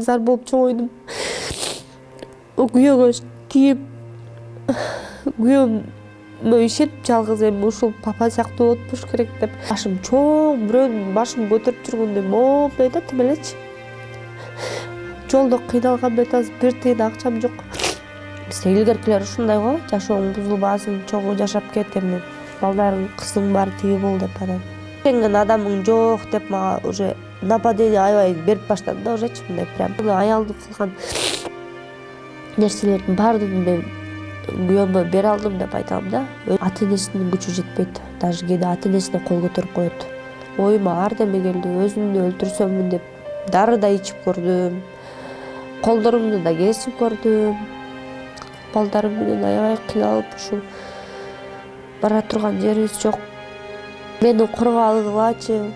зар болуп чоңойдум. Күйөөгө тийип, күйөөмө ишенип жалгыз эми ушул папа сыяктуу болуп керек деп. Башым чоң, бирөөнүн башын көтөрүп жүргөндөй момундай да тим элечи. Жолдо кыйналганды айтасыз, бир тыйын акчам жок. Бизде илгеркилер ушундай го, жашооң бузулбасын, чогуу жашап кет, эми балдарың, кызың бар, тиги бул деп анан. Ишенген адамың жок деп мага уже нападение аябай берип баштады да ужечи, мындай прям. Аялдын кылган нерселердин баардыгын мен күйөөмө бере алдым деп айта алам да. Ата энесинин күчү жетпейт. Даже кээде ата энесине кол көтөрүп коет. Оюма ар деме келди, өзүмдү өлтүрсөммүн деп дары да ичип көрдүм. Колдорумду да кесип көрдүм. Балдарым менен аябай кыйналып ушул бара турган жерибиз жок. Мени коргогылачы.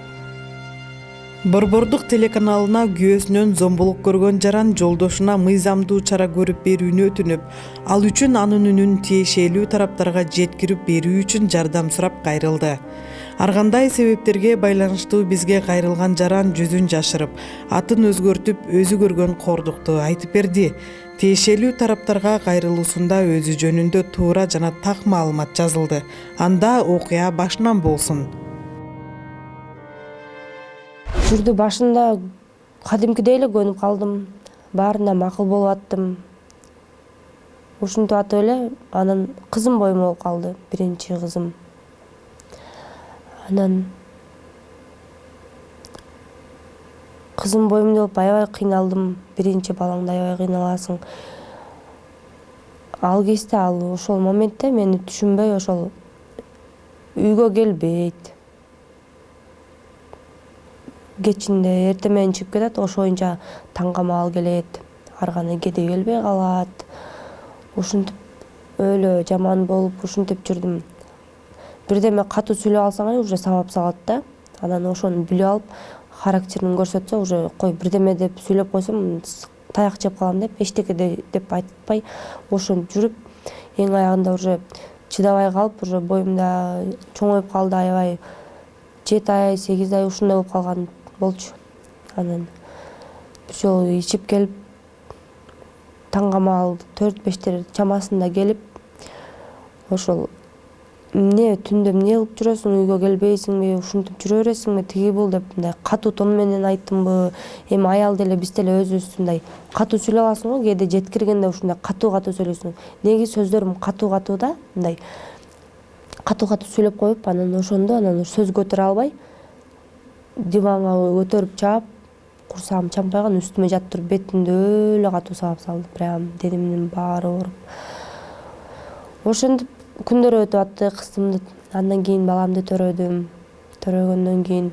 Борбордук телеканалына күйөөсүнөн зомбулук көргөн жаран жолдошуна мыйзамдуу чара көрүп берүүнү өтүнүп, ал үчүн анын үнүн тиешелүү тараптарга жеткирип берүү үчүн жардам сурап кайрылды. Ар кандай себептерге байланыштуу бизге кайрылган жаран жүзүн жашырып, атын өзгөртүп, өзү көргөн кордукту айтып берди. Тиешелүү тараптарга кайрылуусунда өзү жөнүндө туура жана так маалымат жазылды. Анда окуя башынан болсун. Жүрдү башында кадимкидей эле көнүп калдым. Баарына макул болуп аттым. Ушинтип атып эле анан кызым боюм болуп калды, биринчи кызым. Анан кызым боюмда болуп аябай кыйналдым. Биринчи балаңда аябай кыйналасың. Ал кезде ошол моментте мени түшүнбөй ошол үйгө келбейт. Кечинде эртең менен чыгып кетет, ошо боюнча таңга маал келет. Ар кандай кээде келбей калат. Ушинтип өлө жаман болуп ушинтип жүрдүм. Бирдеме катуу сүйлөп алсаң уже сабап салат да. Анан ошону билип алып, характерин көрсөтсө уже кой бирдеме деп сүйлөп койсом таяк жеп калам деп эчтеке деп айтпай ошентип жүрүп, эң аягында уже чыдабай калып, уже боюмда чоңоюп калды аябай. 7 ай, 8 ай ушундай болуп калган болчу. Анан бир жолу ичип келип, таңга маал 4-5 чамасында келип, ошол эмне түндө эмне кылып жүрөсүң, үйгө келбейсиңби, ушинтип жүрө бересиңби, тиги бул деп мындай катуу тон менен айттымбы. Эми аял деле биз деле өзүбүз мындай катуу сүйлөп аласың го, кээде жеткиргенде ушундай катуу сүйлөйсүң. Неги сөздөрүм катуу да, мындай катуу сүйлөп коюп, анан ошондо сөз көтөрө албай, диванга көтөрүп чаап, курсагым чаңкайган, үстүмө жатып туруп бетимди өлө катуу сабап салды. Прям денимдин баары ооруп. Ошентип күндөр өтүп атты, кызымды андан кийин баламды төрөдүм. Төрөгөндөн кийин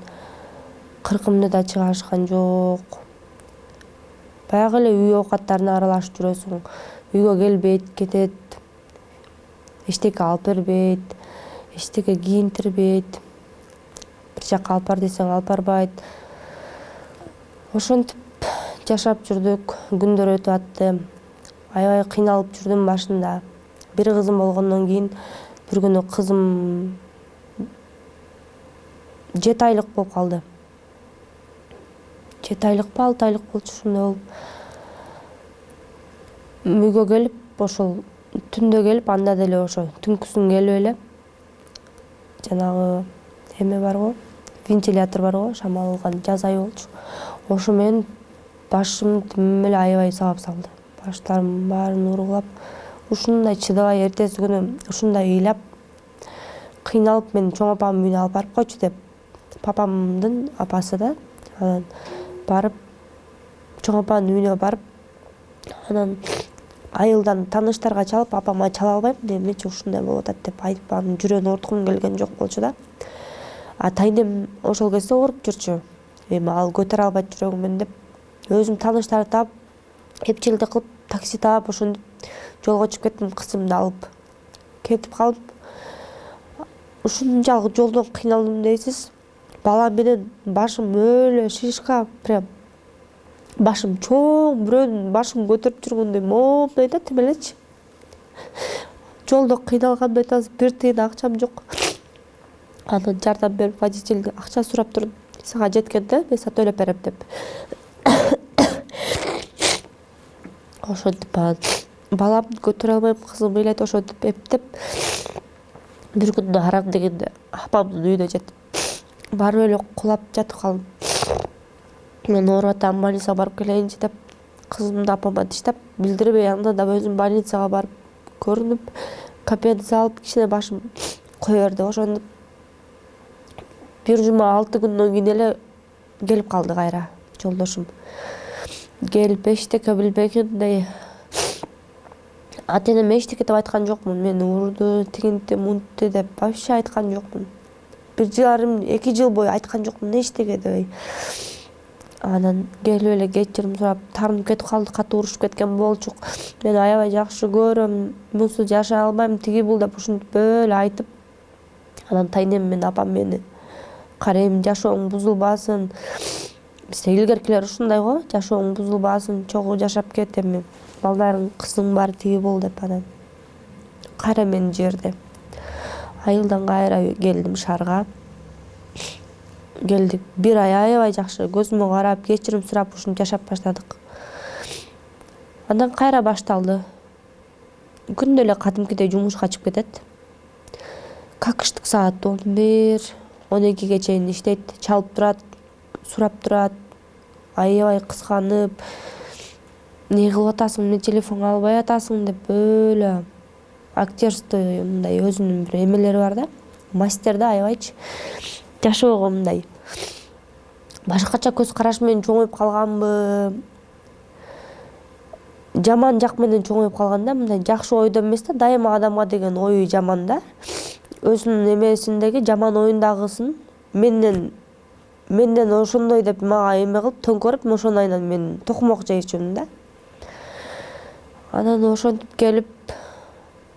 кыркымды да чыгарышкан жок. Баягы эле үй оокаттарына аралашып жүрөсүң. Үйгө келбейт, кетет. Эчтеке алып бербейт, эчтеке кийинтирбейт. Бир жака алып бар десең алып барбайт. Ошентип жашап жүрдүк, күндөр өтүп атты. Аябай кыйналып жүрдүм башында. Бир кызым болгондон кийин бир күнү кызым 7 айлык болуп калды. 7 айлыкпы, 6 айлык болчу, ушундай болуп. Үйгө келип, ошол түндө келип, анда деле ошо түнкүсүн келип эле жанагы эме бар го, вентилятор бар го, шамалган жаз айы болчу. Ошо менен башым тим эле аябай сабап салды. Баштарым баарын ургулап, ушундай чыдабай эртеси күнү ушундай ыйлап, кыйналып мен чоң апамдын үйүнө алып барып койчу деп, папамдын апасы да, анан барып чоң апанын үйүнө барып, анан айылдан тааныштарга чалып, апама чала албайм, эмнечи ушундай болуп атат деп айтып, анын жүрөгүн оорткум келген жок болчу да. Тайнем ошол кезде ооруп жүрчү. Эми ал көтөрө албайт жүрөгүмөн деп, өзүм тааныштарды таап, эпчилдик кылып, такси таап, ошентип жолго чыгып кеттим, кызымды алып. Кетип калып, ушунчалык жолдон кыйналдым дейсиз. Балам менен башым өлө шишка, прям башым чоң, бирөөнүн башын көтөрүп жүргөндөй момундай да тим элечи. Жолдо кыйналганды айтасыз, бир тыйын акчам жок. Анан жардам берип, водительден акча сурап турдум. Сага жеткенде мен төлөп берем деп. ошентип анан баламды көтөрө албайм, кызым ыйлайт ошентип эптеп. Бир күнү арам дегенде апамдын үйүнө жетип барып эле кулап жатып калдым. Мен ооруп атам, больницага барып келейинчи деп кызымды апама диштеп билдирбей, анда да өзүм больницага барып көрүнүп, капельница алып кичине башым кое берди. Ошондо бир жума 6 күндөн кийин эле келип калды кайра жолдошум. Келип эчтеке билбеген мындай ата энеме эчтеке деп айткан жокмун. Мени урду, тигинти, мунтти деп вообще айткан жокмун. 1,5-2 жыл бою айткан жокмун эчтеке дебей. Анан келип эле кечирим сурап, таарынып кетип калды, катуу урушуп кеткен болчук. Мен аябай жакшы көрөм, мунсуз жашай албайм, тиги бул деп ушинтип эле айтып. Анан тайнем менен апам мени карайм, жашооң бузулбасын. Бизде илгеркилер ушундай го, жашооң бузулбасын, чогуу жашап кет, эми балдарың, кызың бар, тиги бул деп анан кайра мени жиберди. Айылдан кайра келдим шаарга. Келдик, 1 ай аябай жакшы көзүмө карап, кечирим сурап ушинтип жашап баштадык. Андан кайра башталды. Күндө эле кадимкидей жумушка чыгып кетет. Какыштык саат 11-12 чейин иштейт, чалып турат, сурап турат, аябай кызганып, эмне кылып атасың, эмне телефон албай атасың деп өлө актерство мындай өзүнүн бир эмелери бар да, мастер да аябайчы. Жашоого мындай башкача көз караш менен чоңоюп калганбы, жаман жак менен чоңоюп калган да, мындай жакшы ойдо эмес да, дайыма адамга деген ою жаман да. Өзүнүн эмесиндеги жаман оюндагысын менден ошондой деп мага эме кылып төңкөрүп, ошондайынан мен токмок жейчүмүн да. Анан ошентип келип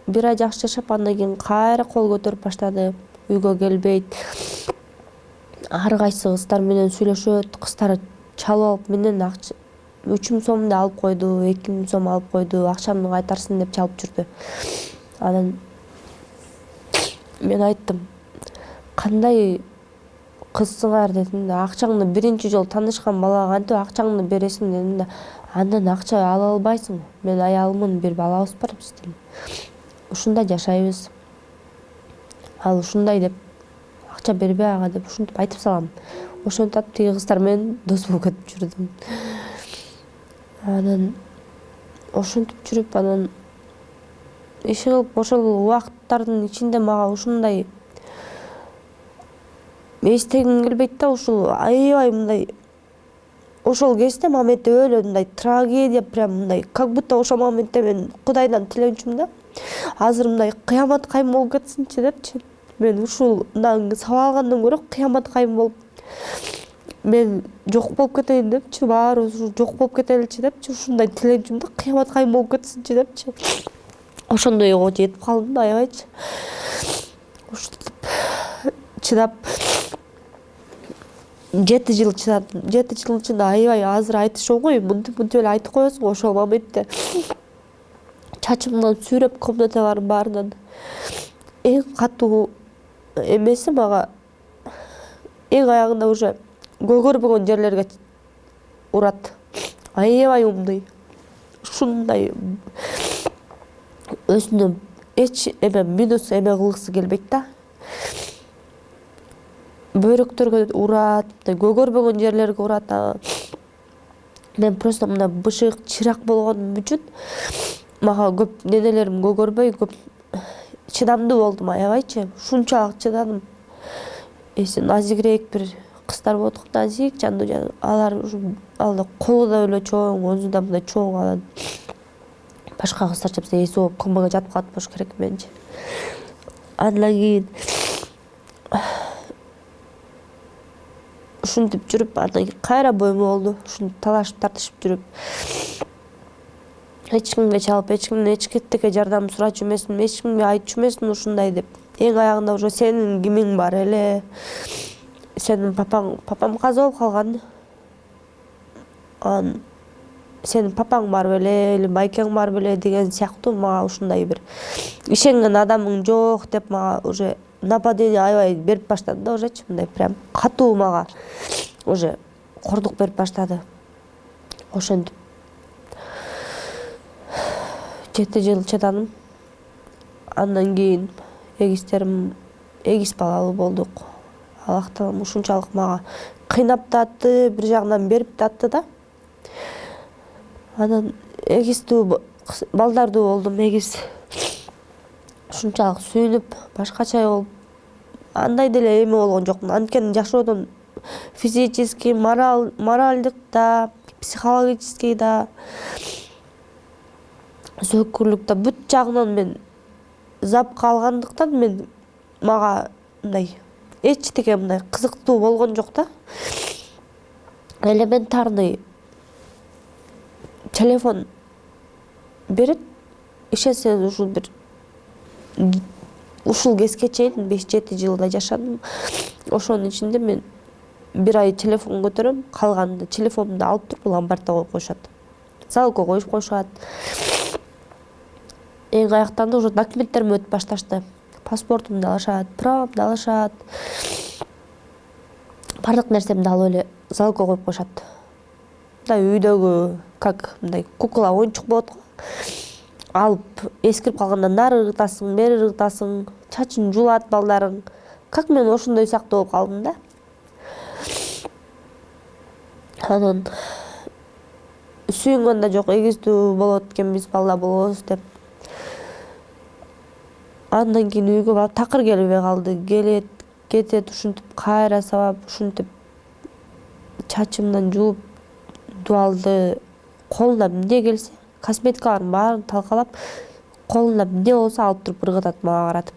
1 ай жакшы жашап, андан кийин кайра кол көтөрүп баштады. Үйгө келбейт. Ар кайсы кыздар менен сүйлөшөт, кыздар чалып алып менден 3 сомду алып койду, 2 сом алып койду, акчамды кайтарсын деп чалып жүрдү. Анан мен айттым, кандай кызсыңар дедим да, акчаңды биринчи жолу таанышкан балага кантип акчаңды бересиң дедим да, андан акча ала албайсың. Мен аялымын, бир балабыз бар биздин. Ушундай жашайбыз. Ал ушундай деп акча бербей ага деп ушинтип айтып салам. Ошентип тиги кыздар менен дос болуп кетип жүрдүм. Анан ошентип жүрүп, анан иш кылып ошол убакыттардын ичинде мага ушундай эстегим келбейт да, ушул аябай мындай ошол кезде моментте өлө мындай трагедия, прям мындай как будто ошол моментте мен Кудайдан тилеүчүмүн да. Азыр мындай кыямат кайым болуп кетсинчи депчи. Мен ушундан сабак алгандан көрө кыямат кайым болуп мен жок болуп кетейин депчи, баары жок болуп кетеличи депчи, ушундай тилеүчүмүн да, кыямат кайым болуп кетсинчи депчи. Ошондой ойго жетип калдым да аябайчы. Ушинтип чыдап 7 жыл чыдадым. 7 жылдын ичинде аябай азыр айтыш оңой, мынтип эле айтып коесуң ошол моментте. Чачымдан сүйрөп комнаталардын баарынан эң катуу эмеси мага эң аягында уже көгөрбөгөн жерлерге урат. Аябай умный. Ушундай өзүнө эч эме минус эме кылгысы келбейт да. Бөйрөктөргө урат, көгөрбөгөн жерлерге урат. Мен просто мына бышык, чырак болгонум үчүн мага көп ненелерим көгөрбөй, көп чыдамдуу болдум аябайчы. Ушунчалык чыдадым. Назигирээк бир кыздар болот, назик, жандуу. Алар колу да эле чоң, өзү да мындай чоң. Анан башка кыздар жапса эси ооп комбага жатып калат болуш керек менчи. Андан кийин ушинтип жүрүп, андан кийин кайра боймо болду. Ушинтип талашып тартышып жүрүп, эч кимге чалып, эч кимден эчтеке жардам сурачу эмесмин, эч кимге айтчу эмесмин ушундай деп. Эң аягында уже сенин кимиң бар эле, сенин папам каза болуп калган. Сенин папаң бар беле, или байкең бар беле деген сыяктуу мага ушундай бир ишенген адамың жок деп мага уже нападение аябай берип баштады да, ужечи мындай прям катуу мага уже кордук берип баштады. Ошентип 7 жыл чыдадым. Андан кийин эгиз балалуу болдук. Аллах таалам ушунчалык мага кыйнап да атты, бир жагынан берип да атты да. Анан эгиздүү балдардуу болдум. Эгиз ушунчалык сүйүнүп, башкача болуп, андай деле эме болгон жокмун. Анткени жашоодон физический, моральдык да, психологический да, сөкүрлүк да бүт жагынан мен запка алгандыктан мага мындай эчтеке мындай кызыктуу болгон жок да. Элементарный телефон берет. Ишенсеңиз ушул кезге чейин 5-7 жылда жашадым. Ошонун ичинде мен бир ай телефон көтөрөм, калганда телефонумду алып туруп ломбардда коюп коюшат. Залогко коюп коюшат. Эң аяктанда уже документтерим өтүп башташты. Паспортумду алышат, правомду алышат. Бардык нерсемди алып эле залогко коюп коюшат. Мындай үйдөгү как мындай кукла оюнчук болот го. Алып эскирип калганда нары ыргытасың, бери ыргытасың, чачын жулат балдарың. Как мен ошондой сыяктуу болуп калдым да. Анан сүйүнгөн да жок, эгиздүү болот экенбиз, бала болобуз деп. Андан кийин үйгө барып такыр келбей калды. Кетет, ушинтип кайра сабап, ушинтип чачымдан жууп, дуалды колуна эмне келсе, косметикалардын баарын талкалап, колуна эмне болсо алып туруп ыргытат мага каратып.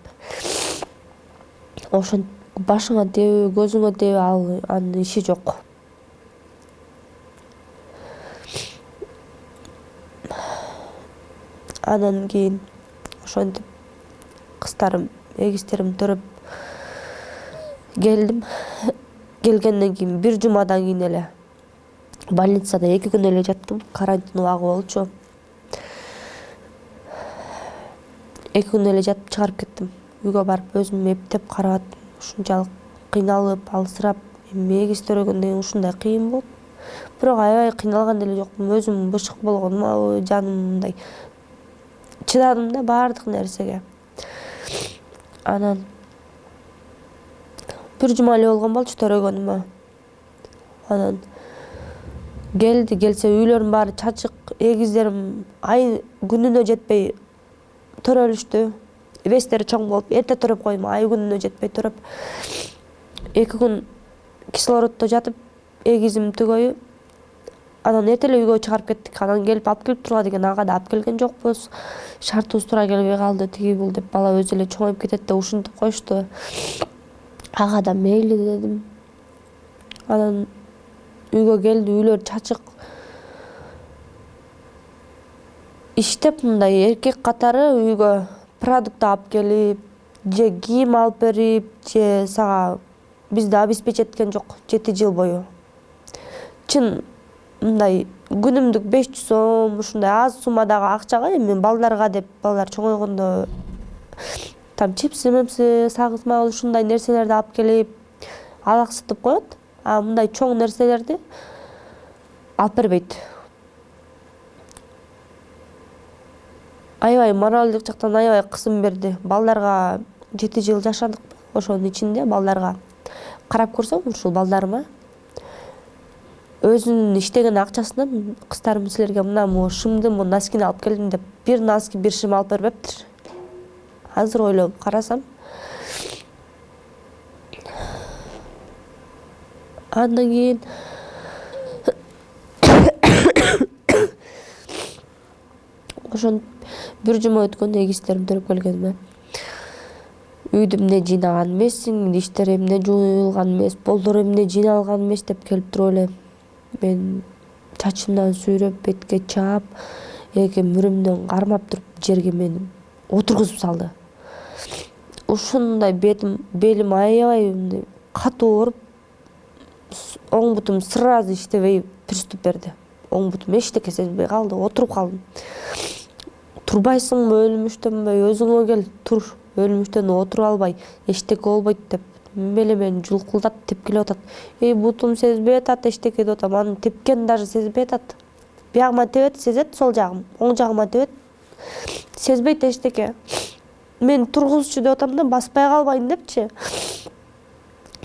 Ошон башыңа тийби, көзүңө тийби, анын иши жок. Андан кийин ошентип кыздарым, эгиздерим төрөп келдим. Келгенден кийин бир жумадан кийин эле больницада 2 күн эле жаттым. Карантин убагы болчу. 2 күн эле жатып чыгарып кеттим. Үйгө барып өзүм эптеп карап аттым. Ушунчалык кыйналып, алсырап, эми эгиз төрөгөндөн кийин ушундай кыйын болуп. Бирок аябай кыйналган деле жокмун. Өзүм бышык болгонум, жаным мындай чыдадым да баардык нерсеге. Анан бир жума эле болгон болчу төрөгөнүмө. Анан келсе үйлөрүн баары чачык, эгиздерим күнүнө жетпей төрөлүштү. Вестери чоң болуп, эрте төрөп койдум, күнүнө жетпей төрөп. 2 күн кислороддо жатып, эгизим түгөйү. Анан эрте эле үйгө чыгарып кеттик. Анан келип алып келип тургула деген ага да алып келген жокпуз. Шартыбыз туура келбей калды, тиги бул деп бала өзү эле чоңоюп кетет деп ушинтип коюшту. Ага да мейли дедим. Анан үйгө келди, үйлөр чачык. Иштеп мындай эркек катары үйгө продукт алып келип, же кийим алып берип, же сага бизди обеспечеткен жок 7 жыл бою. Чын мындай күнүмдүк 500 сом, ушундай аз суммадагы акчага эми балдарга деп, балдар чоңойгондо там чипсы, сагыз мал ушундай нерселерди алып келип алаксытып коет. Мындай чоң нерселерди алып бербейт. Аябай моралдык жактан аябай кысым берди. Балдарга 7 жыл жашадык. Ошонун ичинде балдарга карап көрсөм, ушул балдарыма өзүнүн иштеген акчасынан кыздарым силерге мына шымды, носкини алып келдим деп бир носки, бир шым алып бербептир. Азыр ойлонуп карасам. Андан кийин ошон бир жума өткөн, эгиздерим төрөп келгениме үйдү эмне жыйнаган эмессиң, иштер эмне жуюлган эмес, болдор эмне жыйналган эмес деп келип туруп эле мен чачымдан сүйрөп, бетке чаап, мүрөмдөн кармап туруп жерге мени отургузуп салды. Ушундай белим аябай катуу ооруп, оң бутум сразу иштебей приступ берди. Оң бутум эчтеке сезбей калды, отуруп калдым. Турбайсыңбы, өлүмүштөнбү, өзүңө кел, тур. Өлүмүштөн отуруп албай, эчтеке болбойт деп мени жулкулдап тепкилеп атат. Бутум сезбей атат, эчтеке деп атам. Анын тепкенин даже сезбей атат. Биягыма тебет, сезет, сол жагым, оң жагыма тебет. сезбейт эчтеке. Мен тургузчу деп атам да, баспай калбайын депчи.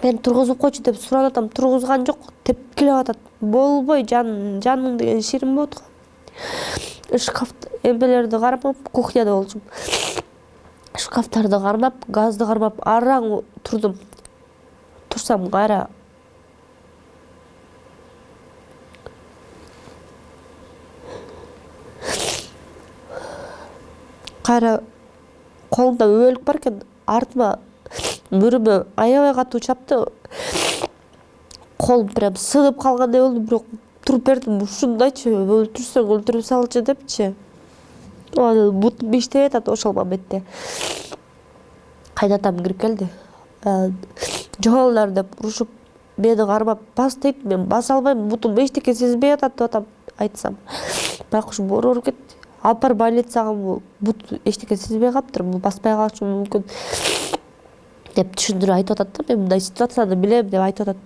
Мен тургузуп койчу деп сурап атам, тургузган жок, тепкилеп атат. Болбой, жаның деген ширин болот го. Шкаф эмелерди кармап, кухняда болчумун. Шкафтарды кармап, газды кармап, араң турдум. Турсам кайра колумда өбөлүк бар экен, артыма мөрүмө аябай катуу чапты. Колум прям сынып калгандай болду, бирок туруп бердим. Ушундайчы, өлтүрсөң өлтүрүп салчы депчи. Анан бутум иштеп атат ошол моментте. Кайнатам кирип келди. Жоолар деп урушуп, мени кармап бас дейт, мен баса албайм, бутум эчтеке сезбей атат деп атам, айтсам. Байкуш ооруп кетти. Алып барып больницага, бут эчтеке сезбей калыптыр, бул баспай калышы мүмкүн деп түшүндүрүп айтып атат да. Мен мындай ситуацияны билем деп айтып атат.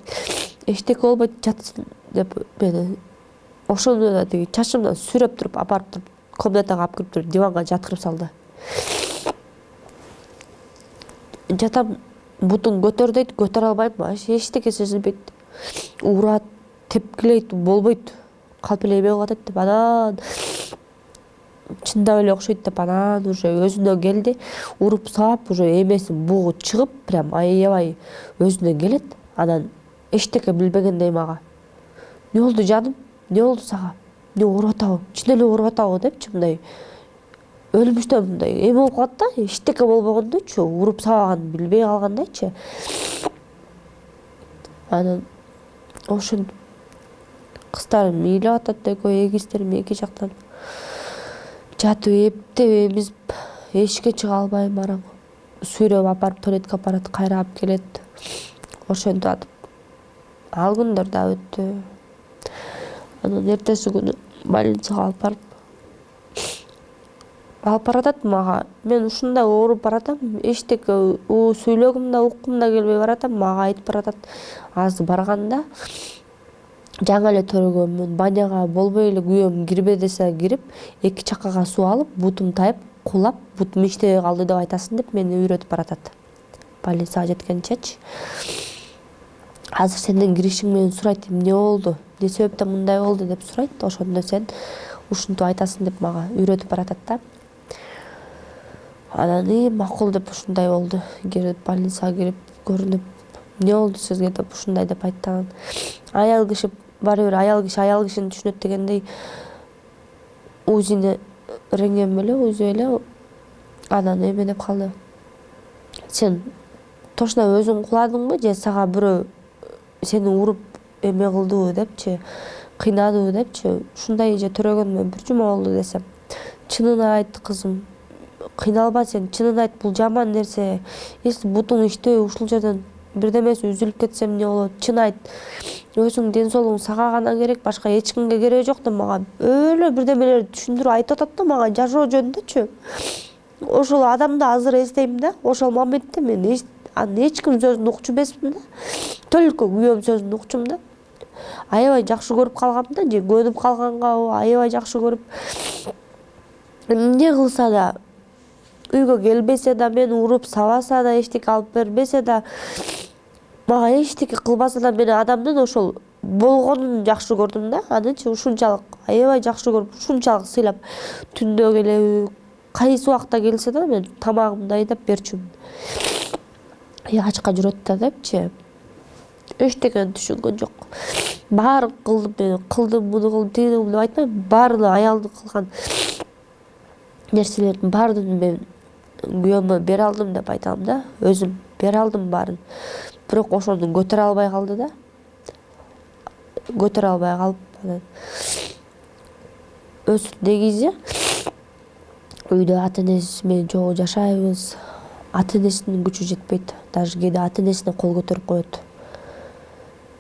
Эчтеке болбойт, жатсын деп мени ошондо да тиги чачымдан сүйрөп туруп, апарып туруп, комнатага алып кирип туруп, диванга жаткырып салды. Жатам, бутун көтөр дейт, көтөрө албайм, эчтеке сезилбейт. Урат, тепкилейт, болбойт. Калп эле эме болуп атат деп, анан чындап эле окшойт деп, анан уже өзүнө келди. Уруп саап, уже эмеси бугу чыгып, прям аябай өзүнө келет. Анан эчтеке билбегендей мага: "Не болду жаным? Не болду сага? Не ооруп атабы? Чын эле ооруп атабы?" депчи, мындай өлмүштөн мындай эме болуп калат да, эчтеке болбогондойчу, уруп сабаганын билбей калгандайчы. Анан ошентип кыздарым ыйлап атат, экөө эгиздерим эки жактан. Жатып эптеп эмизип, эшикке чыга албайм, араң сүйрөп апарып туалетке апарат, кайра алып келет. Ошентип атып ал күндөр да өттү. Анан эртеси күнү больницага алып баратат мага. Мен ушундай ооруп баратам, эчтеке сүйлөгүм да, уккум да келбей баратам. Мага айтып баратат, азыр барганда жаңы эле төрөгөнмүн, баняга болбой эле күйөөм кирбе десе кирип, эки чакага суу алып, бутум тайып, кулап, бутум иштебей калды деп айтасың деп мени үйрөтүп баратат. Больницага жеткенчечи. Азыр сенден киришиң менен сурайт, эмне болду, эмне себептен мындай болду деп сурайт. Ошондо сен ушинтип айтасың деп мага үйрөтүп баратат да. Анан макул деп ушундай болду. Кирип больницага кирип көрүнүп, эмне болду сизге деп ушундай деп айтты. Аял киши баары бир аял кишини түшүнөт дегендей УЗИни рентген эле. Анан эме деп калды: "Сен точно өзүң куладыңбы же сага бирөө сени уруп эме кылдыбы" депчи, кыйнадыбы депчи. Ушундай же төрөгөнмө бир жума болду десем: "Чынын айт кызым, кыйналба сен, чынын айт, бул жаман нерсе. Если бутуң иштебей ушул жерден бирдемеси үзүлүп кетсе эмне болот? Чын айт. Өзүң ден соолугуң сага гана керек, башка эч кимге кереги жок" деп мага өлө бирдемелерди түшүндүрүп айтып атат да, мага жашоо жөнүндөчү. Ошол адамды азыр эстейм да. Ошол моментте мен анын эч ким сөзүн укчу эмесмин да. Только күйөөм сөзүн укчум да. Аябай жакшы көрүп калгам да, же көнүп калганга аябай жакшы көрүп. Эмне кылса да, үйгө келбесе да, мени уруп сабаса да, эчтеке алып бербесе да, мага эчтеке кылбаса да, мен адамдын ошол болгонун жакшы көрдүм да. Анычы ушунчалык аябай жакшы көрүп, ушунчалык сыйлап, түндө келеби, кайсы убакта келсе да, мен тамагымды айдап берчүмүн. Ачка жүрөт да депчи. Эчтекени түшүнгөн жок. Баарын кылдым, мен кылдым, муну кылдым, тигини кылдым деп айтпайм. Баарын аялдын кылган нерселердин баарын мен күйөөмө бере алдым деп айтам да. Өзүм бере алдым баарын. Бирок ошону көтөрө албай калды да. Көтөрө албай калып, анан өзү негизи үйдө ата-энеси менен чогуу жашайбыз. Ата-энесинин күчү жетпейт. Даже кээде ата-энесине кол көтөрүп коет.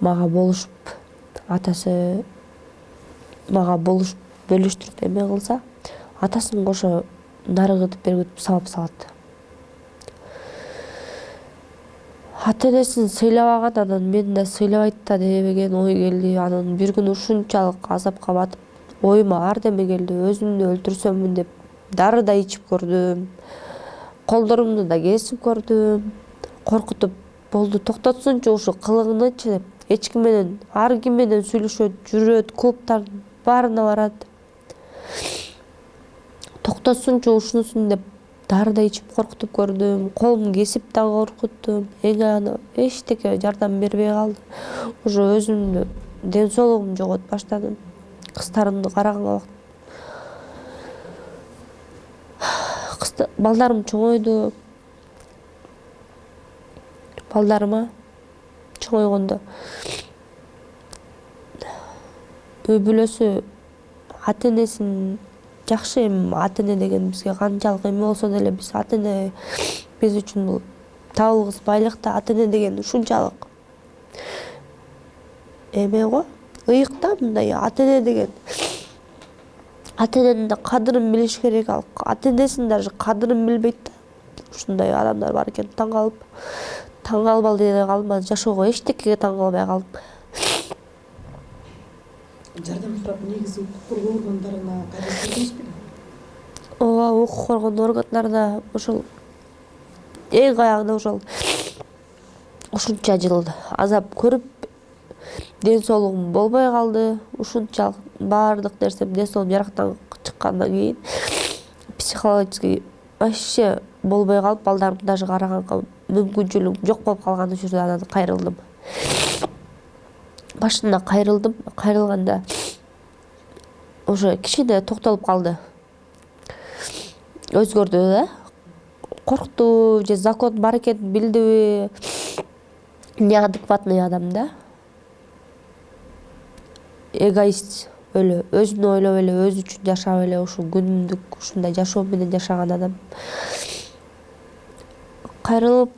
Мага болушуп, атасы мага болушуп, бөлүштүрүп эме кылса, атасын кошо нарыгытып бергитип сабап салат. Ата-энесин сыйлабаган, анан мени да сыйлабайт да деген ой келди. Анан бир күнү ушунчалык азапка батып, оюма ар деме келди. Өзүмдү өлтүрсөммүн деп дары да ичип көрдүм, колдорумду да кесип көрдүм, коркутуп болду токтотсунчу ушу кылыгынычы деп эч ким менен ар ким менен сүйлөшөт, жүрөт, клубтардын баарына барат. Токтотсунчу ушунусун деп дары да ичип коркутуп көрдүм, колумду кесип да коркуттум. Эң аны эчтеке жардам бербей калды. Уже өзүмдү ден соолугумду жоготуп баштадым. Кыздарымды караганга балдарым чоңойду. Балдарыма чоңойгондо үй бүлөсү ата энесин жакшы, эми ата эне деген бизге канчалык эме болсо деле биз ата эне биз үчүн бул табылгыс байлык да, ата эне деген ушунчалык эме го, ыйык да, мындай ата эне деген. Ата эненин да кадырын билиш керек, ал ата энесинин даже кадырын билбейт да. Ушундай адамдар бар экен, таң калбай деле калбадым, жашоого эчтекеге таң калбай калдым. Жардам сурап негизи укук коргоо органдарына кайра келишпеди? Ооба, укук коргоо органдарына ошол эң аягында ошол ушунча жыл азап көрүп ден соолугум болбой калды. Ушунчалык баардык нерсем, ден соолугум жарактан чыккандан кийин психологический вообще болбой калып, балдарымды даже караганга мүмкүнчүлүгүм жок болуп калган учурда анан кайрылдым. Башында кайрылдым. Кайрылганда уже кичине токтолуп калды. Өзгөрдү да. Коркту же закон бар экенин билдиби? Неадекватный адам да. Эгоист эле, өзүн ойлоп эле, өзү үчүн жашап эле ушул күнүмдүк ушундай жашоо менен жашаган адам. Кайрылып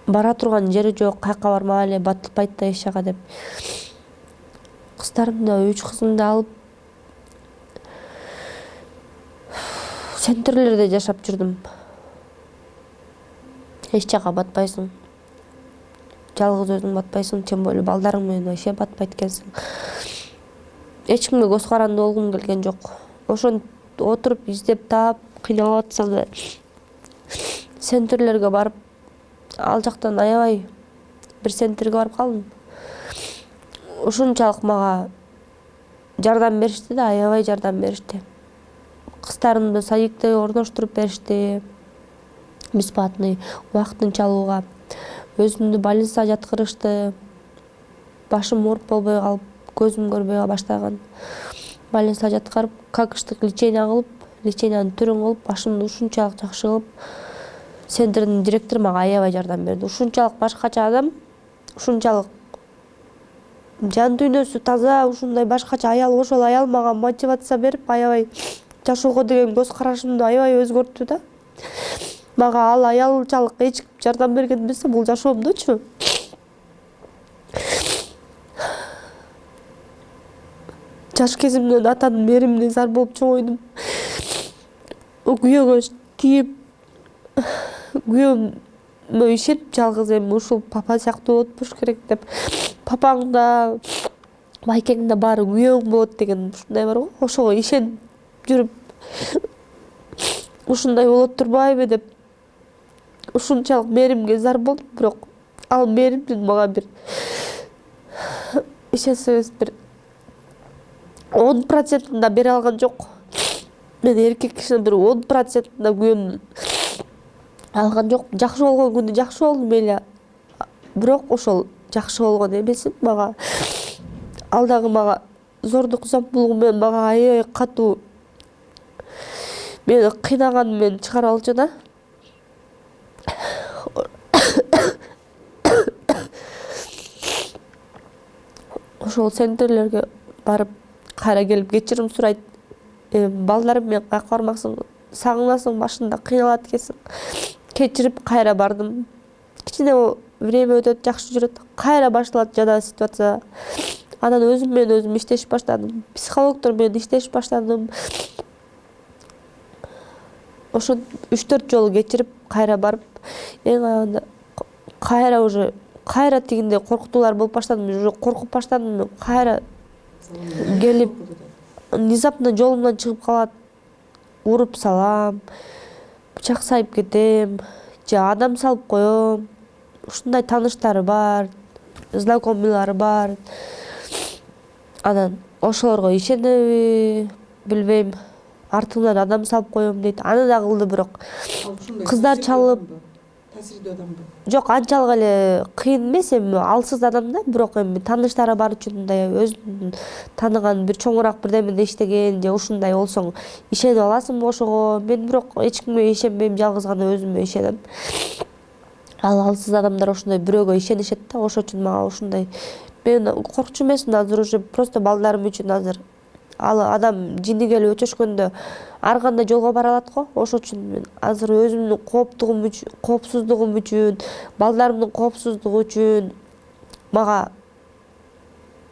бара турган жери жок, каяка бармак эле, батылбайт да эч жака деп. Кыздарымды, 3 кызымды алып центрлерде жашап жүрдүм. Эч жака батпайсың. Жалгыз өзүң батпайсың, тем более балдарың менен вообще батпайт экенсиң. Эч кимге көз каранды болгум келген жок. Ошон отуруп издеп таап кыйналып атсам да центрлерге барып, ал жактан аябай бир центрге барып калдым. Ушунчалык мага жардам беришти да, аябай жардам беришти. Кыздарымды садикте орноштуруп беришти, бесплатный, убактынча алууга. Өзүмдү больницага жаткырышты. Башым ооруп болбой калып, көзүм көрбөй баштаган. Больницага жаткырып, какыштык лечение кылып, лечениянын түрүн кылып, башымды ушунчалык жакшы кылып, центрдин директору мага аябай жардам берди. Ушунчалык башкача адам, ушунчалык жан дүйнөсү таза, ушундай башкача аял, ошол аял мага мотивация берип, аябай жашоого деген көз карашымды аябай өзгөрттү да. Мага ал аялчалык эч ким жардам берген билсе, бул жашоомдочу. Жаш кезимден атанын меримине зар болуп чоңойдум. Күйөөгө тийип, күйөөмө ишенип жалгыз эми ушул папа сыяктуу болот болуш керек деп, папаң да, байкең да баары күйөөң болот деген ушундай бар го. Ошого ишенип жүрүп, ушундай болот турбайбы деп ушунчалык мээримге зар болдум, бирок ал мээримдин мага бир ишенсеңиз бир 10% да бере алган жок. Мен эркек кишинин бир 10% да күйөөмдүн алган жок. Жакшы болгон күнү жакшы болду мейли, бирок ошол жакшы болгон эмесин мага ал дагы мага зордук зомбулугу менен мага аябай катуу мени кыйнаганы менен чыгара алчу да. Ошол центрлерге барып кайра келип кечирим сурайт. Балдарым менен каяка бармаксың, сагынасың, башында кыйналат экенсиң. Кечирип кайра бардым. Кичине время өтөт, жакшы жүрөт. Кайра башталат жана ситуация. Анан өзүм менен өзүм иштешип баштадым. Психологдор менен иштешип баштадым. Ошо 3-4 жолу кечирип кайра барып, эң аягында кайра уже кайра тигиндей коркутуулар болуп баштады. Уже коркуп баштадым. Кайра келип внезапно жолумдан чыгып калат, уруп салам, бычак сайып кетем же адам салып коем. Ушундай тааныштары бар, знакомыйлары бар. Анан ошолорго ишенеби билбейм, артымдан адам салып коем дейт. Аны да кылды, бирок кыздар чалып. Таасирдүү адамбы? Жок, анчалык эле кыйын эмес, эми алсыз адам да, бирок эми тааныштары бар үчүн мындай өзүн тааныган бир чоңураак бирдемеде иштеген же ушундай болсоң ишенип аласың ошого. Мен бирок эч кимге ишенбейм, жалгыз гана өзүмө ишенем. Ал алсыз адамдар ошондой бирөөгө ишенишет да, ошол үчүн мага ушундай. Мен коркчу эмесмин азыр, уже просто балдарым үчүн азыр. Ал адам жини келип өчөшкөндө ар кандай жолго бара алат го. Ошол үчүн мен азыр өзүмдүн коопсуздугум үчүн, балдарымдын коопсуздугу үчүн мага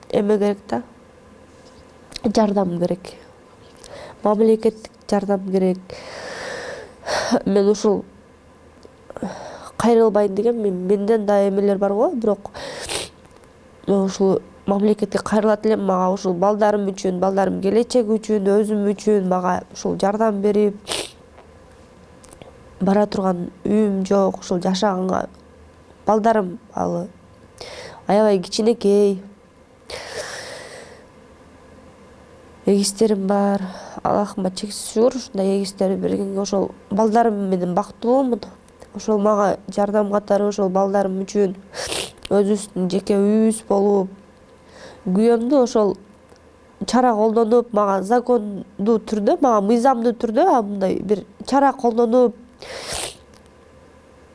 эме керек да. Жардам керек. Мамлекеттик жардам керек. Мен ушул кайрылбайын деген менден да эмелер бар го, бирок ушул мамлекетке кайрылат элем. Мага ушул балдарым үчүн, балдарым келечеги үчүн, өзүм үчүн мага ушул жардам берип, бара турган үйүм жок, ушул жашаганга балдарым ал аябай кичинекей. Эгистерим бар. Аллахыма чексиз шүгүр, ушундай эгистерди бергенге. Ошол балдарым менен бактылуумун. Ошол мага жардам катары ошол балдарым үчүн өзүбүздүн жеке үйүбүз болуп, күйөөмдү ошол чара колдонуп, мага закондуу түрдө, мага мыйзамдуу түрдө мындай бир чара колдонуп,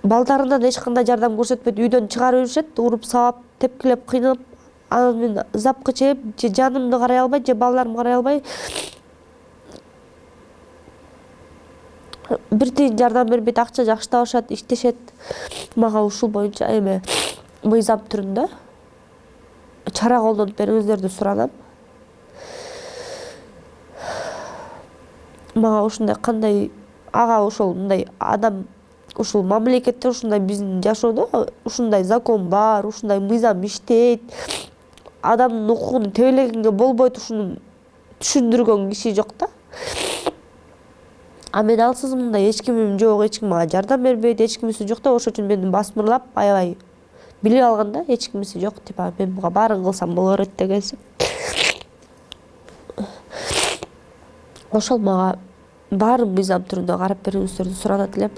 балдарынан эч кандай жардам көрсөтпөйт, үйдөн чыгарып жүрүшет, уруп сабап, тепкилеп, кыйнап, анан мен запкы чегип, же жанымды карай албай, же балдарымды карай албай, бир тиын жардам бербейт, акча жакшы табышат, иштешет. Мага ушул боюнча эме мыйзам түрүндө чара колдонуп бериңиздерди суранам. Мага ушундай кандай ага ошол мындай адам ушул мамлекетте ушундай биздин жашоодо ушундай закон бар, ушундай мыйзам иштейт. Адамдын укугун тебелегенге болбойт, ушуну түшүндүргөн киши жок да. А мен алсызмын да, эч кимим жок, эч ким мага жардам бербейт, эч кимиси жок да. Ошол үчүн мени басмырлап, аябай билип алганда эч кимиси жок деп, мен буга баарын кылсам боло берет дегенсип. Ошол мага баарын мыйзам түрүндө карап бериңиздерди суранат элем.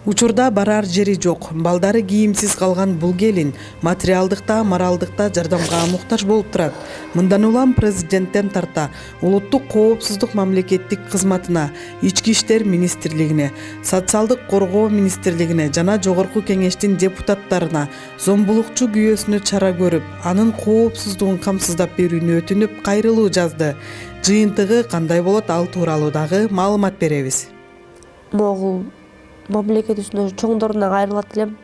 Учурда барар жери жок. Балдары кийимсиз калган бул келин материалдык да, моралдык да жардамга муктаж болуп турат. Мындан улам президенттен тарта улуттук коопсуздук мамлекеттик кызматына, ички иштер министрлигине, социалдык коргоо министрлигине жана жогорку кеңештин депутаттарына зомбулукчу күйөөсүнө чара көрүп, анын коопсуздугун камсыздап берүүнү өтүнүп кайрылуу жазды. Жыйынтыгы кандай болот, ал тууралуу дагы маалымат беребиз. Могул мамлекетибиздин чоңдоруна кайрылат элем.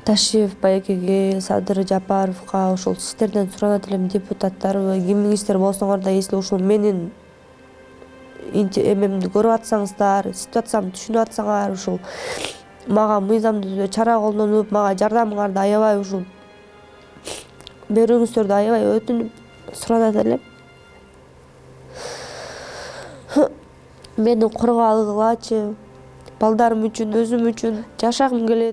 Ташиев байекеге, Садыр Жапаровго, ошол сиздерден суранат элем, депутаттарбы, кимиңиздер болсоңор да, если ушул менин эмемди көрүп атсаңыздар, ситуациямды түшүнүп атсаңар, ушул мага мыйзамдуу чара колдонуп, мага жардамыңарды аябай ушул берүүңүздөрдү аябай өтүнүп суранат элем. Мени коргоо алгылачы, балдарым үчүн, өзүм үчүн жашагым келет.